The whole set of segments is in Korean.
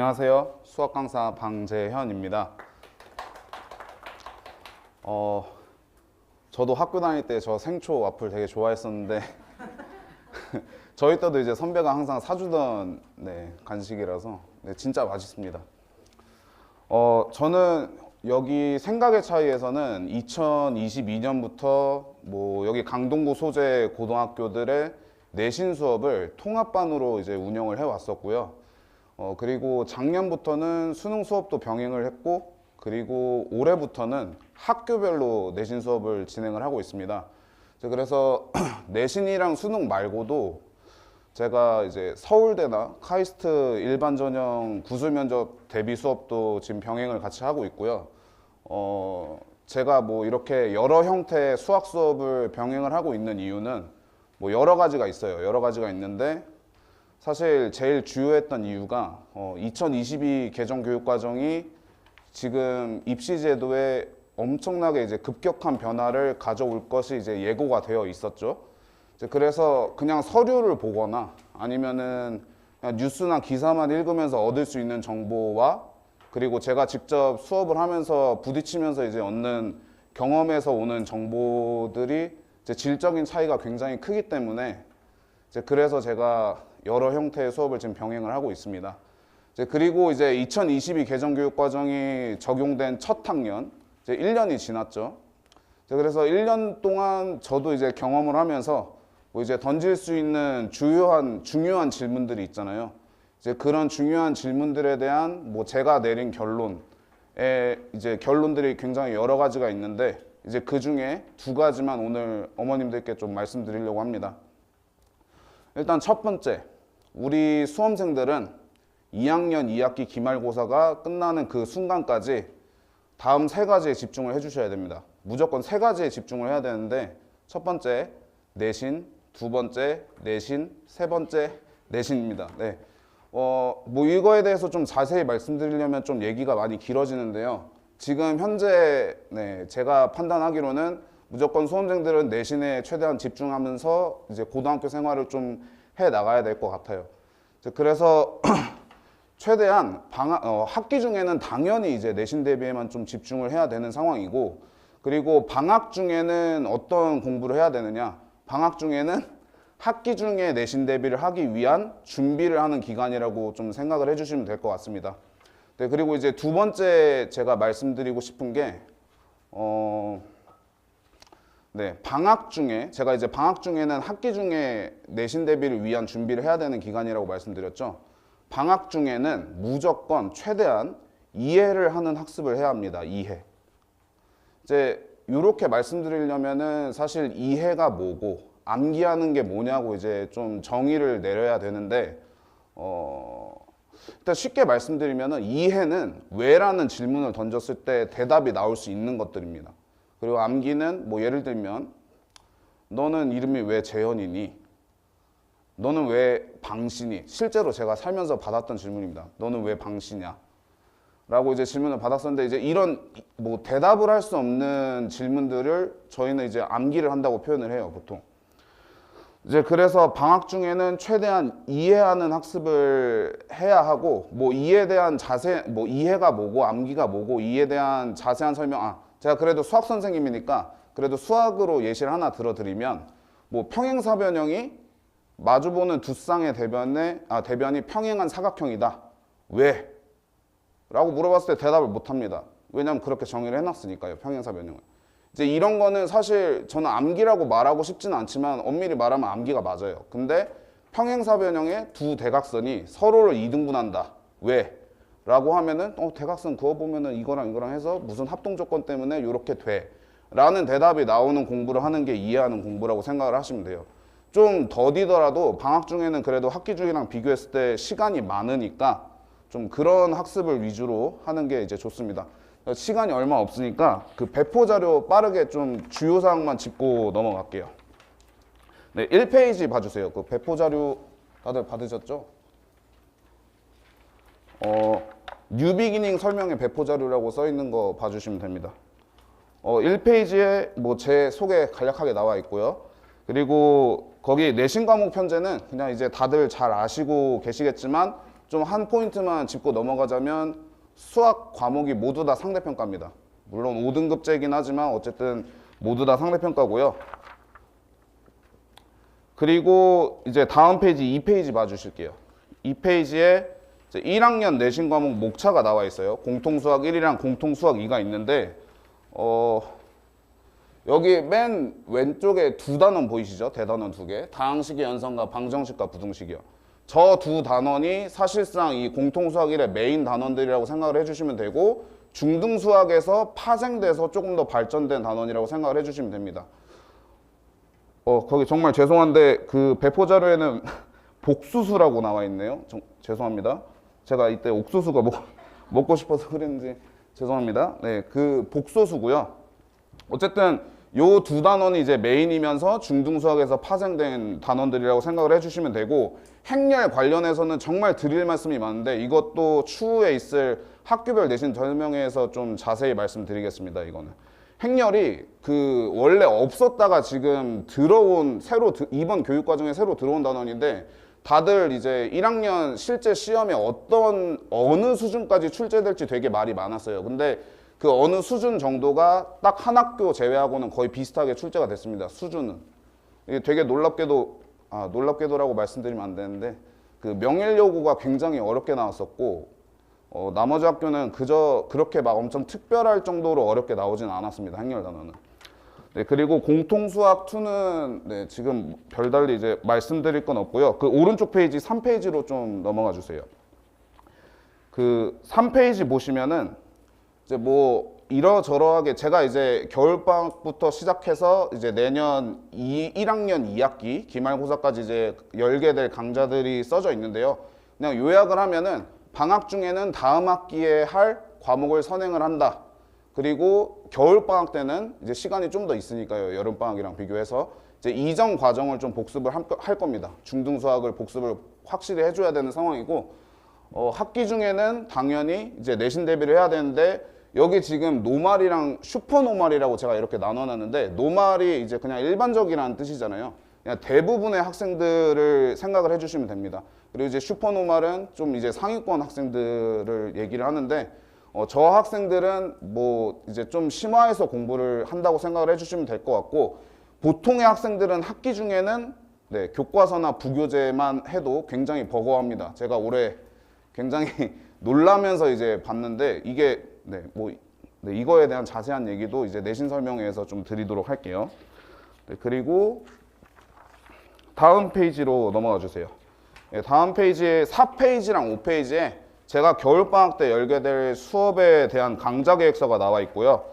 안녕하세요. 수학 강사 방재현입니다. 저도 학교 다닐 때 저 생초 와플 되게 좋아했었는데 저희 때도 이제 선배가 항상 사주던 간식이라서 진짜 맛있습니다. 저는 여기 생각의 차이에서는 2022년부터 여기 강동구 소재 고등학교들의 내신 수업을 통합반으로 이제 운영을 해왔었고요. 그리고 작년부터는 수능 수업도 병행을 했고, 그리고 올해부터는 학교별로 내신 수업을 진행을 하고 있습니다. 그래서 내신이랑 수능 말고도 제가 이제 서울대나 카이스트 일반 전형 구술 면접 대비 수업도 지금 병행을 같이 하고 있고요. 제가 이렇게 여러 형태의 수학 수업을 병행을 하고 있는 이유는 여러 가지가 있어요. 여러 가지가 있는데 사실 제일 주요했던 이유가 2022 개정 교육과정이 지금 입시 제도에 엄청나게 이제 급격한 변화를 가져올 것이 이제 예고가 되어 있었죠. 그래서 그냥 서류를 보거나 아니면은 그냥 뉴스나 기사만 읽으면서 얻을 수 있는 정보와, 그리고 제가 직접 수업을 하면서 부딪히면서 이제 얻는 경험에서 오는 정보들이 이제 질적인 차이가 굉장히 크기 때문에 그래서 제가 여러 형태의 수업을 지금 병행을 하고 있습니다. 그리고 이제 2022 개정 교육 과정이 적용된 첫 학년 이제 1년이 지났죠. 그래서 1년 동안 저도 이제 경험을 하면서 이제 던질 수 있는 중요한 질문들이 있잖아요. 이제 그런 중요한 질문들에 대한 제가 내린 이제 결론들이 굉장히 여러 가지가 있는데, 이제 그 중에 두 가지만 오늘 어머님들께 좀 말씀드리려고 합니다. 일단 첫 번째, 우리 수험생들은 2학년 2학기 기말고사가 끝나는 그 순간까지 다음 세 가지에 집중을 해주셔야 됩니다. 무조건 세 가지에 집중을 해야 되는데, 첫 번째 내신, 두 번째 내신, 세 번째 내신입니다. 이거에 대해서 좀 자세히 말씀드리려면 좀 얘기가 많이 길어지는데요. 지금 현재 제가 판단하기로는 무조건 수험생들은 내신에 최대한 집중하면서 이제 고등학교 생활을 좀 해 나가야 될 것 같아요. 그래서 최대한 학기 중에는 당연히 이제 내신 대비에만 좀 집중을 해야 되는 상황이고, 그리고 방학 중에는 어떤 공부를 해야 되느냐? 방학 중에는 학기 중에 내신 대비를 하기 위한 준비를 하는 기간이라고 좀 생각을 해주시면 될 것 같습니다. 그리고 이제 두 번째 제가 말씀드리고 싶은 게 방학 중에 제가 이제 방학 중에는 학기 중에 내신 대비를 위한 준비를 해야 되는 기간이라고 말씀드렸죠. 방학 중에는 무조건 최대한 이해를 하는 학습을 해야 합니다. 이해. 이제 이렇게 말씀드리려면은 사실 이해가 뭐고 암기하는 게 뭐냐고 이제 좀 정의를 내려야 되는데, 일단 쉽게 말씀드리면은 이해는 왜라는 질문을 던졌을 때 대답이 나올 수 있는 것들입니다. 그리고 암기는 예를 들면 너는 이름이 왜 재현이니? 너는 왜 방신이? 실제로 제가 살면서 받았던 질문입니다. 너는 왜 방신이야? 라고 이제 질문을 받았었는데, 이제 이런 대답을 할 수 없는 질문들을 저희는 이제 암기를 한다고 표현을 해요, 보통. 이제 그래서 방학 중에는 최대한 이해하는 학습을 해야 하고, 이에 대한 이해가 뭐고 암기가 뭐고 이에 대한 자세한 설명, 제가 그래도 수학 선생님이니까 그래도 수학으로 예시를 하나 들어드리면, 평행사변형이 마주보는 두 쌍의 대변이 평행한 사각형이다. 왜? 라고 물어봤을 때 대답을 못 합니다. 왜냐하면 그렇게 정의를 해놨으니까요, 평행사변형을. 이제 이런 거는 사실 저는 암기라고 말하고 싶지는 않지만 엄밀히 말하면 암기가 맞아요. 근데 평행사변형의 두 대각선이 서로를 이등분한다. 왜? 라고 하면은 대각선 그어보면은 이거랑 이거랑 해서 무슨 합동조건 때문에 이렇게 돼. 라는 대답이 나오는 공부를 하는 게 이해하는 공부라고 생각을 하시면 돼요. 좀 더디더라도 방학 중에는 그래도 학기 중이랑 비교했을 때 시간이 많으니까 좀 그런 학습을 위주로 하는 게 이제 좋습니다. 시간이 얼마 없으니까 그 배포 자료 빠르게 좀 주요 사항만 짚고 넘어갈게요. 1페이지 봐주세요. 그 배포 자료 다들 받으셨죠? 뉴비기닝 설명의 배포 자료라고 써 있는 거 봐주시면 됩니다. 1페이지에 제 소개 간략하게 나와 있고요. 그리고 거기 내신 과목 편제는 그냥 이제 다들 잘 아시고 계시겠지만 좀 한 포인트만 짚고 넘어가자면 수학 과목이 모두 다 상대평가입니다. 물론 5등급제이긴 하지만 어쨌든 모두 다 상대평가고요. 그리고 이제 다음 페이지 2페이지 봐주실게요. 2페이지에 1학년 내신 과목 목차가 나와 있어요. 공통수학 1이랑 공통수학 2가 있는데 여기 맨 왼쪽에 두 단원 보이시죠? 대단원 두 개. 다항식의 연산과 방정식과 부등식이요. 저 두 단원이 사실상 이 공통수학 1의 메인 단원들이라고 생각을 해주시면 되고 중등수학에서 파생돼서 조금 더 발전된 단원이라고 생각을 해주시면 됩니다. 거기 정말 죄송한데 그 배포 자료에는 복수수라고 나와 있네요. 죄송합니다. 제가 이때 옥수수가 먹고 싶어서 그랬는지 죄송합니다. 네, 그 복소수고요. 어쨌든 요 두 단원이 이제 메인이면서 중등수학에서 파생된 단원들이라고 생각을 해주시면 되고 행렬 관련해서는 정말 드릴 말씀이 많은데 이것도 추후에 있을 학교별 내신 설명회에서 좀 자세히 말씀드리겠습니다. 이거는 행렬이 그 원래 없었다가 지금 들어온 이번 교육과정에 새로 들어온 단원인데 다들 이제 1학년 실제 시험에 어느 수준까지 출제될지 되게 말이 많았어요. 근데 그 어느 수준 정도가 딱 한 학교 제외하고는 거의 비슷하게 출제가 됐습니다. 수준은. 이게 되게 놀랍게도라고 말씀드리면 안 되는데 그 명일여고가 굉장히 어렵게 나왔었고 나머지 학교는 그저 그렇게 막 엄청 특별할 정도로 어렵게 나오진 않았습니다. 행렬 단원은. 네, 그리고 공통수학 2는 네, 지금 별달리 이제 말씀드릴 건 없고요. 그 오른쪽 페이지 3페이지로 좀 넘어가 주세요. 그 3페이지 보시면은 이제 뭐 이러저러하게 제가 이제 겨울방학부터 시작해서 이제 내년 1학년 2학기 기말고사까지 이제 열게 될 강좌들이 써져 있는데요. 그냥 요약을 하면은 방학 중에는 다음 학기에 할 과목을 선행을 한다. 그리고 겨울방학 때는 이제 시간이 좀 더 있으니까요. 여름방학이랑 비교해서 이제 이전 과정을 좀 복습을 할 겁니다. 중등수학을 복습을 확실히 해줘야 되는 상황이고 학기 중에는 당연히 이제 내신 대비를 해야 되는데 여기 지금 노말이랑 슈퍼노말이라고 제가 이렇게 나눠놨는데 노말이 이제 그냥 일반적이라는 뜻이잖아요. 그냥 대부분의 학생들을 생각을 해주시면 됩니다. 그리고 이제 슈퍼노말은 좀 이제 상위권 학생들을 얘기를 하는데 저 학생들은 뭐 이제 좀 심화해서 공부를 한다고 생각을 해주시면 될 것 같고 보통의 학생들은 학기 중에는 네, 교과서나 부교재만 해도 굉장히 버거워합니다. 제가 올해 굉장히 놀라면서 이제 봤는데 이게 이거에 대한 자세한 얘기도 이제 내신 설명회에서 좀 드리도록 할게요. 네, 그리고 다음 페이지로 넘어가 주세요. 네, 다음 페이지에 4페이지랑 5페이지에 제가 겨울방학 때 열게 될 수업에 대한 강좌 계획서가 나와 있고요.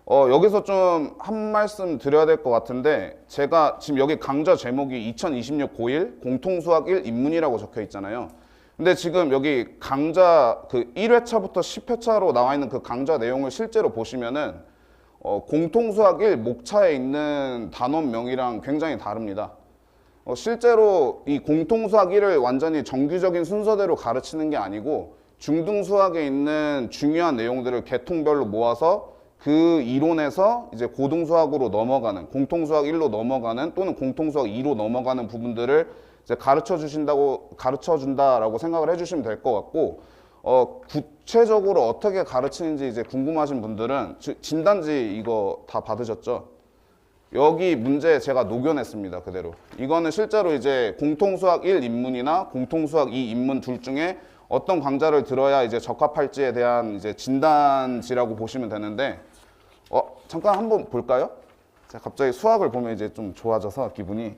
여기서 좀 한 말씀 드려야 될 것 같은데 제가 지금 여기 강좌 제목이 2026 고1 공통수학 1 입문이라고 적혀 있잖아요. 근데 지금 여기 강좌 그 1회차부터 10회차로 나와 있는 그 강좌 내용을 실제로 보시면은 공통수학 1 목차에 있는 단원명이랑 굉장히 다릅니다. 실제로 이 공통수학 1을 완전히 정규적인 순서대로 가르치는 게 아니고 중등수학에 있는 중요한 내용들을 계통별로 모아서 그 이론에서 이제 고등수학으로 넘어가는 공통수학 1로 넘어가는 또는 공통수학 2로 넘어가는 부분들을 이제 가르쳐 준다라고 생각을 해주시면 될 것 같고 구체적으로 어떻게 가르치는지 이제 궁금하신 분들은 진단지 이거 다 받으셨죠? 여기 문제 제가 녹여냈습니다. 그대로. 이거는 실제로 이제 공통수학 1 입문이나 공통수학 2 입문 둘 중에 어떤 강좌를 들어야 이제 적합할지에 대한 이제 진단지라고 보시면 되는데 잠깐 한번 볼까요? 제가 갑자기 수학을 보면 이제 좀 좋아져서 기분이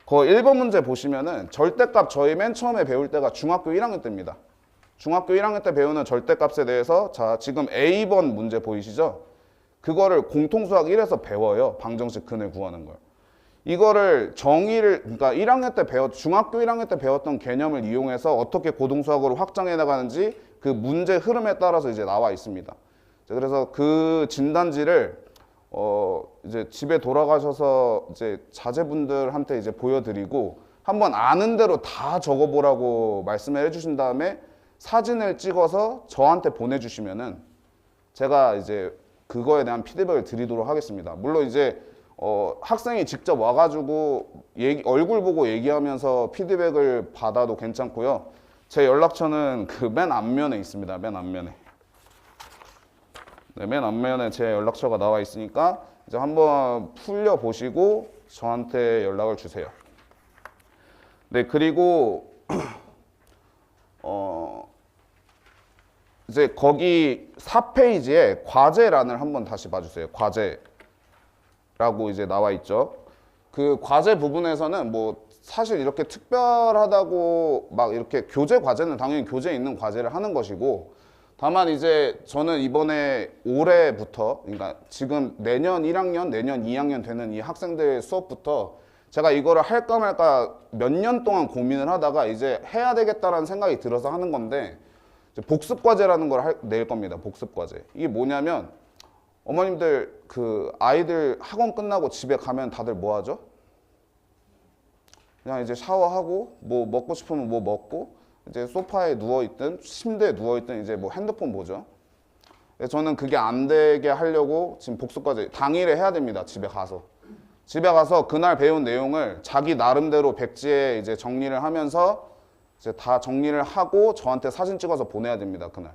그 1번 문제 보시면은 절대값 저희 맨 처음에 배울 때가 중학교 1학년 때입니다. 중학교 1학년 때 배우는 절대값에 대해서 자 지금 A번 문제 보이시죠? 그거를 공통수학 1에서 배워요. 방정식 근을 구하는 걸. 이거를 그러니까 1학년 때 중학교 1학년 때 배웠던 개념을 이용해서 어떻게 고등수학으로 확장해 나가는지 그 문제 흐름에 따라서 이제 나와 있습니다. 그래서 그 진단지를 이제 집에 돌아가셔서 이제 자제분들한테 이제 보여드리고 한번 아는 대로 다 적어보라고 말씀을 해주신 다음에 사진을 찍어서 저한테 보내주시면은 제가 이제 그거에 대한 피드백을 드리도록 하겠습니다. 물론 이제 학생이 직접 와가지고 얼굴 보고 얘기하면서 피드백을 받아도 괜찮고요. 제 연락처는 그 맨 앞면에 있습니다. 맨 앞면에. 네, 맨 앞면에 제 연락처가 나와 있으니까 이제 한번 풀려 보시고 저한테 연락을 주세요. 네, 그리고 이제 거기 4페이지에 과제란을 한번 다시 봐주세요. 과제라고 이제 나와 있죠. 그 과제 부분에서는 뭐 사실 이렇게 특별하다고 막 이렇게 교재 과제는 당연히 교재에 있는 과제를 하는 것이고, 다만 이제 저는 이번에 올해부터, 그러니까 지금 내년 1학년, 내년 2학년 되는 이 학생들 수업부터 제가 이거를 할까 말까 몇 년 동안 고민을 하다가 이제 해야 되겠다라는 생각이 들어서 하는 건데, 복습 과제라는 걸 낼 겁니다. 복습 과제. 이게 뭐냐면, 어머님들 그 아이들 학원 끝나고 집에 가면 다들 뭐 하죠? 그냥 이제 샤워하고 뭐 먹고 싶으면 뭐 먹고 이제 소파에 누워 있든 침대에 누워 있든 이제 뭐 핸드폰 보죠. 저는 그게 안 되게 하려고 지금 복습 과제 당일에 해야 됩니다. 집에 가서 그날 배운 내용을 자기 나름대로 백지에 이제 정리를 하면서 이제 다 정리를 하고 저한테 사진 찍어서 보내야 됩니다. 그날.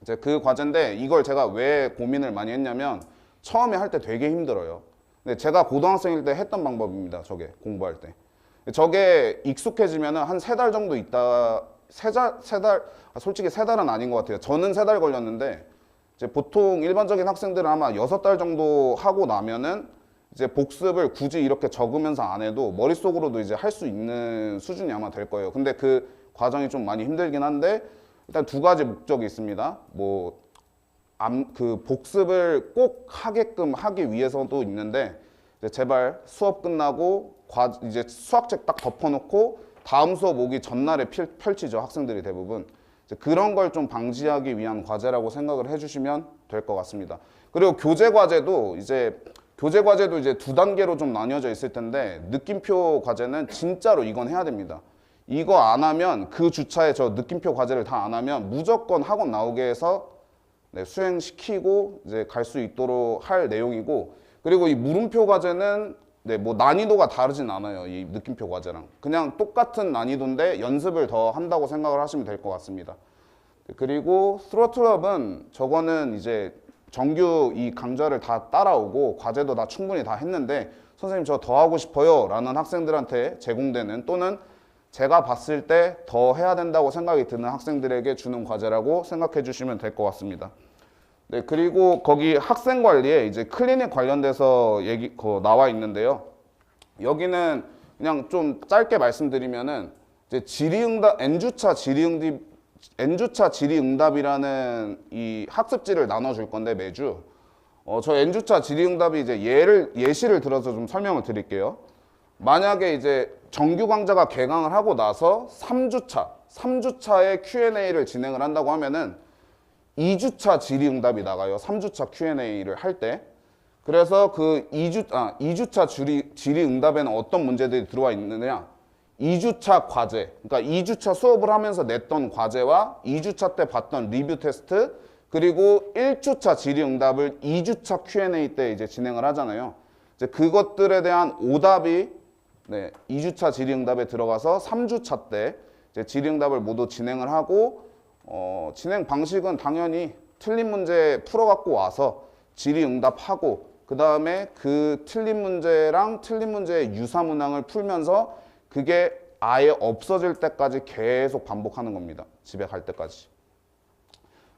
이제 그 과제인데, 이걸 제가 왜 고민을 많이 했냐면 처음에 할 때 되게 힘들어요. 근데 제가 고등학생일 때 했던 방법입니다. 저게 공부할 때. 저게 익숙해지면은 한 3달 정도 있다, 솔직히 3달은 아닌 것 같아요. 저는 3달 걸렸는데, 이제 보통 일반적인 학생들은 아마 6달 정도 하고 나면은 이제 복습을 굳이 이렇게 적으면서 안 해도 머릿속으로도 이제 할 수 있는 수준이 아마 될 거예요. 근데 그 과정이 좀 많이 힘들긴 한데, 일단 2가지 목적이 있습니다. 그 복습을 꼭 하게끔 하기 위해서도 있는데, 이제 제발 수업 끝나고 이제 수학책 딱 덮어놓고 다음 수업 오기 전날에 펼치죠. 학생들이 대부분. 이제 그런 걸 좀 방지하기 위한 과제라고 생각을 해주시면 될 것 같습니다. 그리고 교재 과제도 이제 2단계로 좀 나뉘어져 있을 텐데, 느낌표 과제는 진짜로 이건 해야 됩니다. 이거 안 하면 그 주차에 저 느낌표 과제를 다 안 하면 무조건 학원 나오게 해서 수행시키고 이제 갈 수 있도록 할 내용이고, 그리고 이 물음표 과제는 뭐 난이도가 다르진 않아요. 이 느낌표 과제랑 그냥 똑같은 난이도인데 연습을 더 한다고 생각을 하시면 될 것 같습니다. 그리고 스로틀업은 저거는 이제 정규 이 강좌를 다 따라오고 과제도 다 충분히 다 했는데, 선생님 저 더 하고 싶어요 라는 학생들한테 제공되는, 또는 제가 봤을 때 더 해야 된다고 생각이 드는 학생들에게 주는 과제라고 생각해 주시면 될 것 같습니다. 네, 그리고 거기 학생 관리에 이제 클리닉 관련돼서 나와 있는데요. 여기는 그냥 좀 짧게 말씀드리면은 이제 N주차 질의응답이라는 이 학습지를 나눠줄 건데 매주 저 N주차 질의응답이 이제 예시를 들어서 좀 설명을 드릴게요. 만약에 이제 정규 강좌가 개강을 하고 나서 3주차에 Q&A를 진행을 한다고 하면은 2주차 질의응답이 나가요. 3주차 Q&A를 할 때. 그래서 그 2주차 질의응답에는 어떤 문제들이 들어와 있느냐. 2주차 과제, 그러니까 2주차 수업을 하면서 냈던 과제와 2주차 때 봤던 리뷰 테스트, 그리고 1주차 질의응답을 2주차 Q&A 때 이제 진행을 하잖아요. 이제 그것들에 대한 오답이 2주차 질의응답에 들어가서 3주차 때 이제 질의응답을 모두 진행을 하고, 진행 방식은 당연히 틀린 문제 풀어갖고 와서 질의응답하고, 그 다음에 그 틀린 문제랑 틀린 문제의 유사문항을 풀면서 그게 아예 없어질 때까지 계속 반복하는 겁니다. 집에 갈 때까지.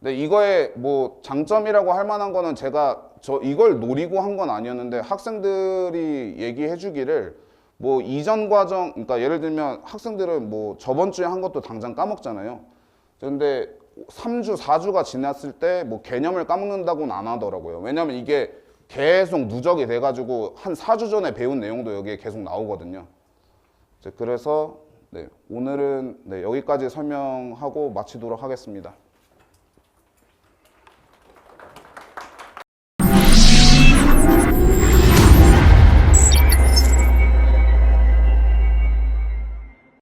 근데 이거의 뭐 장점이라고 할 만한 거는 이걸 노리고 한 건 아니었는데, 학생들이 얘기해 주기를 뭐 이전 과정, 그러니까 예를 들면 학생들은 뭐 저번 주에 한 것도 당장 까먹잖아요. 근데 3주, 4주가 지났을 때 뭐 개념을 까먹는다고는 안 하더라고요. 왜냐면 이게 계속 누적이 돼가지고 한 4주 전에 배운 내용도 여기에 계속 나오거든요. 그래서 오늘은 여기까지 설명하고 마치도록 하겠습니다.